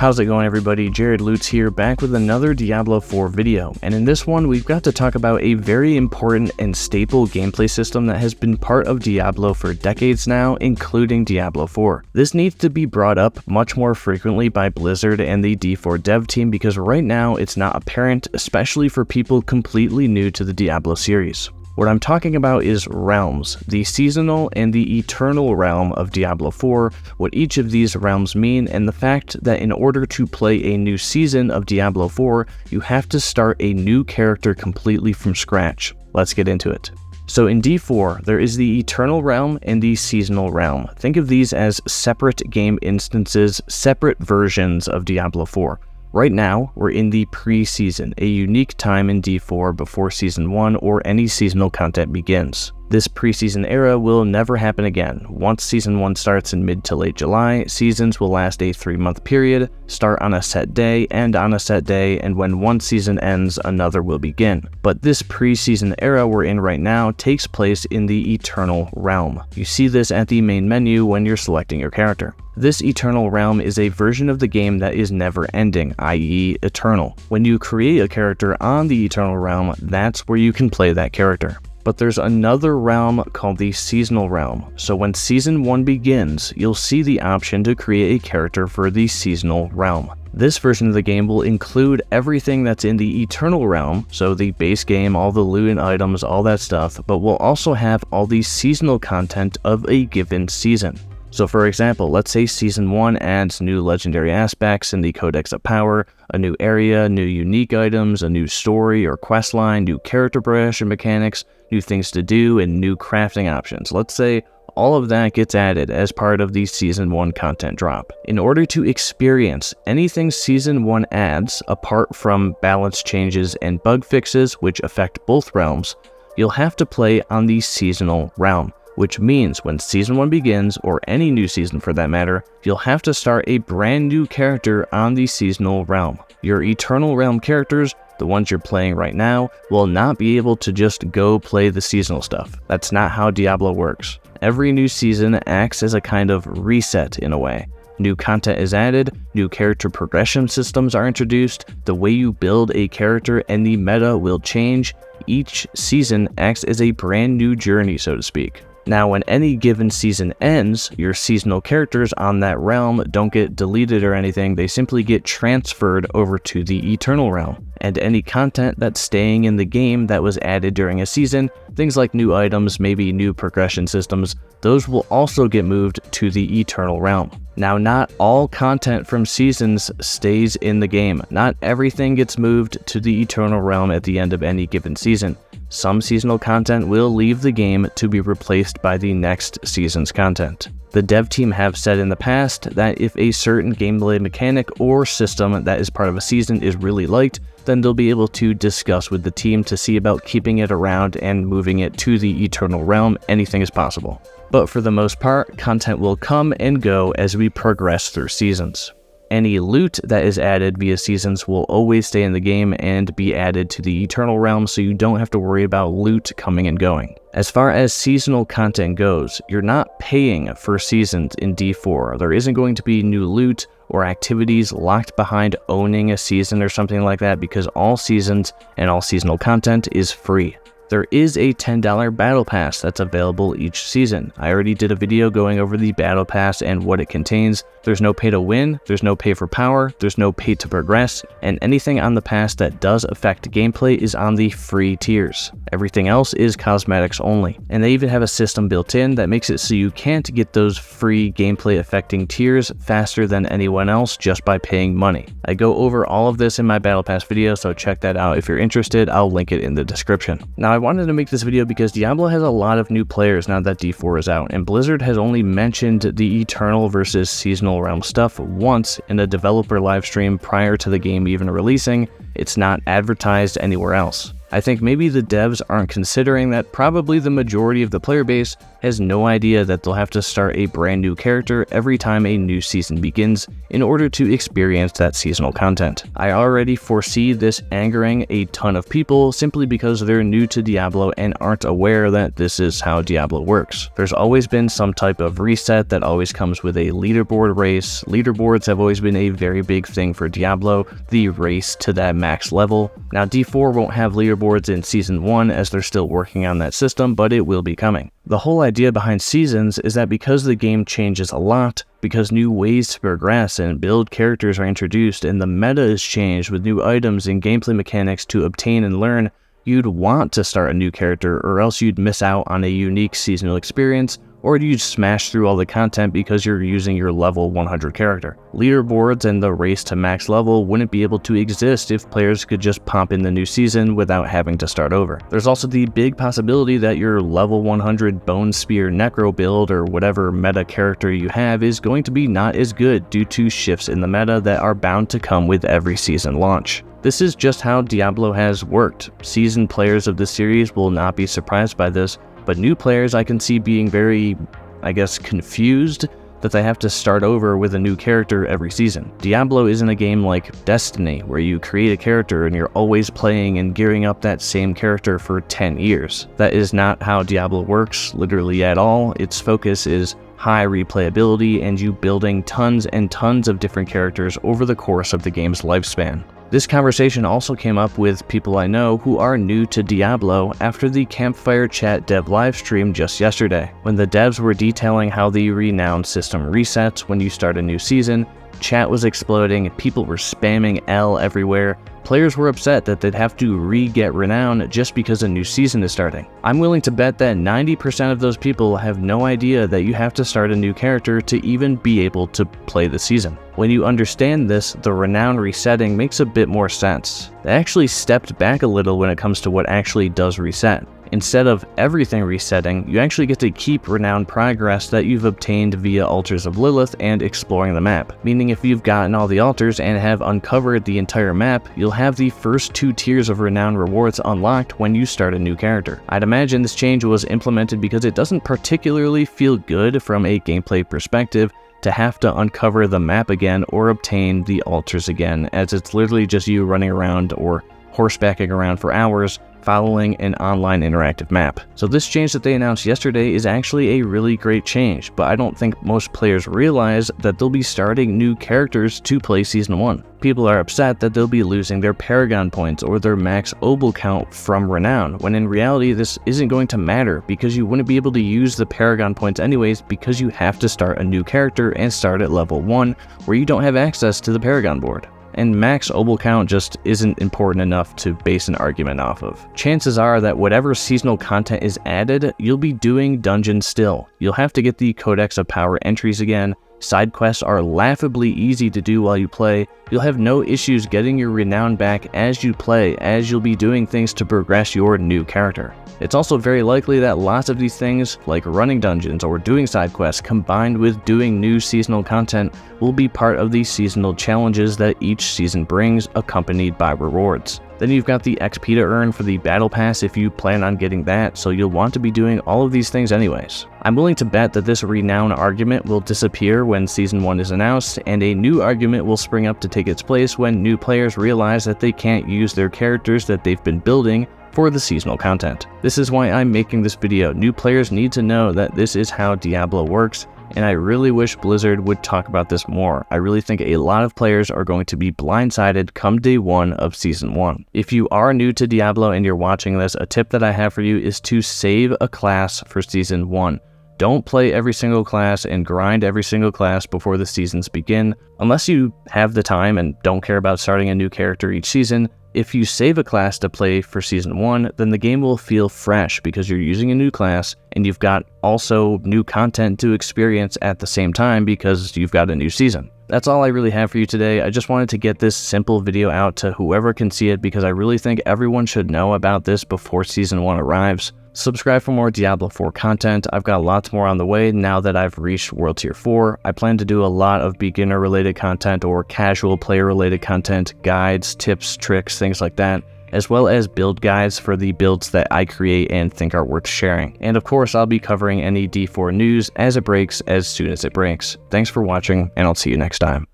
How's it going, everybody? Jared Lutz here, back with another Diablo 4 video, and in this one we've got to talk about a very important and staple gameplay system that has been part of Diablo for decades now, including Diablo 4. This needs to be brought up much more frequently by Blizzard and the D4 dev team because right now it's not apparent, especially for people completely new to the Diablo series. What I'm talking about is realms, the seasonal and the eternal realm of Diablo 4, what each of these realms mean, and the fact that in order to play a new season of Diablo 4, you have to start a new character completely from scratch. Let's get into it. So in D4, there is the eternal realm and the seasonal realm. Think of these as separate game instances, separate versions of Diablo 4. Right now, we're in the pre-season, a unique time in D4 before Season 1 or any seasonal content begins. This pre-season era will never happen again. Once Season 1 starts in mid to late July, seasons will last a 3-month period, start on a set day, end on a set day, and when one season ends, another will begin. But this pre-season era we're in right now takes place in the Eternal Realm. You see this at the main menu when you're selecting your character. This Eternal Realm is a version of the game that is never ending, i.e. eternal. When you create a character on the Eternal Realm, that's where you can play that character. But there's another realm called the Seasonal Realm, so when Season 1 begins, you'll see the option to create a character for the Seasonal Realm. This version of the game will include everything that's in the Eternal Realm, so the base game, all the loot and items, all that stuff, but will also have all the seasonal content of a given season. So for example, let's say Season 1 adds new legendary aspects in the Codex of Power, a new area, new unique items, a new story or quest line, new character progression mechanics, new things to do, and new crafting options. Let's say all of that gets added as part of the Season 1 content drop. In order to experience anything Season 1 adds, apart from balance changes and bug fixes which affect both realms, you'll have to play on the Seasonal Realm. Which means when Season 1 begins, or any new season for that matter, you'll have to start a brand new character on the Seasonal Realm. Your Eternal Realm characters, the ones you're playing right now, will not be able to just go play the seasonal stuff. That's not how Diablo works. Every new season acts as a kind of reset in a way. New content is added, new character progression systems are introduced, the way you build a character and the meta will change. Each season acts as a brand new journey, so to speak. Now, when any given season ends, your seasonal characters on that realm don't get deleted or anything, they simply get transferred over to the Eternal Realm. And any content that's staying in the game that was added during a season, things like new items, maybe new progression systems, those will also get moved to the Eternal Realm. Now, not all content from seasons stays in the game. Not everything gets moved to the Eternal Realm at the end of any given season. Some seasonal content will leave the game to be replaced by the next season's content. The dev team have said in the past that if a certain gameplay mechanic or system that is part of a season is really liked, then they'll be able to discuss with the team to see about keeping it around and moving it to the Eternal Realm. Anything is possible. But for the most part, content will come and go as we progress through seasons. Any loot that is added via seasons will always stay in the game and be added to the Eternal Realm, so you don't have to worry about loot coming and going. As far as seasonal content goes, you're not paying for seasons in D4. There isn't going to be new loot or activities locked behind owning a season or something like that because all seasons and all seasonal content is free. There is a $10 Battle Pass that's available each season. I already did a video going over the Battle Pass and what it contains. There's no pay to win, there's no pay for power, there's no pay to progress, and anything on the pass that does affect gameplay is on the free tiers. Everything else is cosmetics only. And they even have a system built in that makes it so you can't get those free gameplay affecting tiers faster than anyone else just by paying money. I go over all of this in my Battle Pass video, so check that out if you're interested. I'll link it in the description. Now, I wanted to make this video because Diablo has a lot of new players now that D4 is out, and Blizzard has only mentioned the Eternal versus Seasonal Realm stuff once in a developer livestream prior to the game even releasing. It's not advertised anywhere else. I think maybe the devs aren't considering that probably the majority of the player base has no idea that they'll have to start a brand new character every time a new season begins in order to experience that seasonal content. I already foresee this angering a ton of people simply because they're new to Diablo and aren't aware that this is how Diablo works. There's always been some type of reset that always comes with a leaderboard race. Leaderboards have always been a very big thing for Diablo, the race to that max level. Now D4 won't have leaderboards in Season 1 as they're still working on that system, but it will be coming. The whole idea behind Seasons is that because the game changes a lot, because new ways to progress and build characters are introduced and the meta is changed with new items and gameplay mechanics to obtain and learn, you'd want to start a new character or else you'd miss out on a unique seasonal experience, or you'd smash through all the content because you're using your level 100 character. Leaderboards and the race to max level wouldn't be able to exist if players could just pop in the new season without having to start over. There's also the big possibility that your level 100 Bone Spear Necro build or whatever meta character you have is going to be not as good due to shifts in the meta that are bound to come with every season launch. This is just how Diablo has worked. Seasoned players of the series will not be surprised by this, but new players I can see being very, confused that they have to start over with a new character every season. Diablo isn't a game like Destiny, where you create a character and you're always playing and gearing up that same character for 10 years. That is not how Diablo works, literally at all. Its focus is high replayability and you building tons and tons of different characters over the course of the game's lifespan. This conversation also came up with people I know who are new to Diablo after the Campfire Chat dev livestream just yesterday, when the devs were detailing how the Renown system resets when you start a new season. Chat was exploding, people were spamming L everywhere. Players were upset that they'd have to re-get Renown just because a new season is starting. I'm willing to bet that 90% of those people have no idea that you have to start a new character to even be able to play the season. When you understand this, the Renown resetting makes a bit more sense. They actually stepped back a little when it comes to what actually does reset. Instead of everything resetting, you actually get to keep Renown progress that you've obtained via Altars of Lilith and exploring the map. Meaning if you've gotten all the altars and have uncovered the entire map, you'll have the first 2 tiers of Renown rewards unlocked when you start a new character. I'd imagine this change was implemented because it doesn't particularly feel good from a gameplay perspective to have to uncover the map again or obtain the altars again, as it's literally just you running around or horsebacking around for hours following an online interactive map. So this change that they announced yesterday is actually a really great change, but I don't think most players realize that they'll be starting new characters to play Season 1. People are upset that they'll be losing their Paragon points or their max Obel count from Renown, when in reality this isn't going to matter because you wouldn't be able to use the Paragon points anyways because you have to start a new character and start at level 1 where you don't have access to the Paragon board. And max Obel count just isn't important enough to base an argument off of. Chances are that whatever seasonal content is added, you'll be doing dungeons still. You'll have to get the Codex of Power entries again. Side quests are laughably easy to do while you play. You'll have no issues getting your Renown back as you play, as you'll be doing things to progress your new character. It's also very likely that lots of these things, like running dungeons or doing side quests combined with doing new seasonal content, will be part of the seasonal challenges that each season brings, accompanied by rewards. Then you've got the XP to earn for the Battle Pass if you plan on getting that, so you'll want to be doing all of these things anyways. I'm willing to bet that this Renown argument will disappear when Season 1 is announced, and a new argument will spring up to take its place when new players realize that they can't use their characters that they've been building for the seasonal content. This is why I'm making this video. New players need to know that this is how Diablo works, and I really wish Blizzard would talk about this more. I really think a lot of players are going to be blindsided come day 1 of Season 1. If you are new to Diablo and you're watching this, a tip that I have for you is to save a class for Season 1. Don't play every single class and grind every single class before the seasons begin. Unless you have the time and don't care about starting a new character each season, if you save a class to play for Season 1, then the game will feel fresh because you're using a new class and you've got also new content to experience at the same time because you've got a new season. That's all I really have for you today. I just wanted to get this simple video out to whoever can see it because I really think everyone should know about this before Season 1 arrives. Subscribe for more Diablo 4 content. I've got lots more on the way now that I've reached World Tier 4. I plan to do a lot of beginner-related content or casual player-related content, guides, tips, tricks, things like that. as well as build guides for the builds that I create and think are worth sharing. And of course, I'll be covering any D4 news as it breaks as soon as it breaks. Thanks for watching, and I'll see you next time.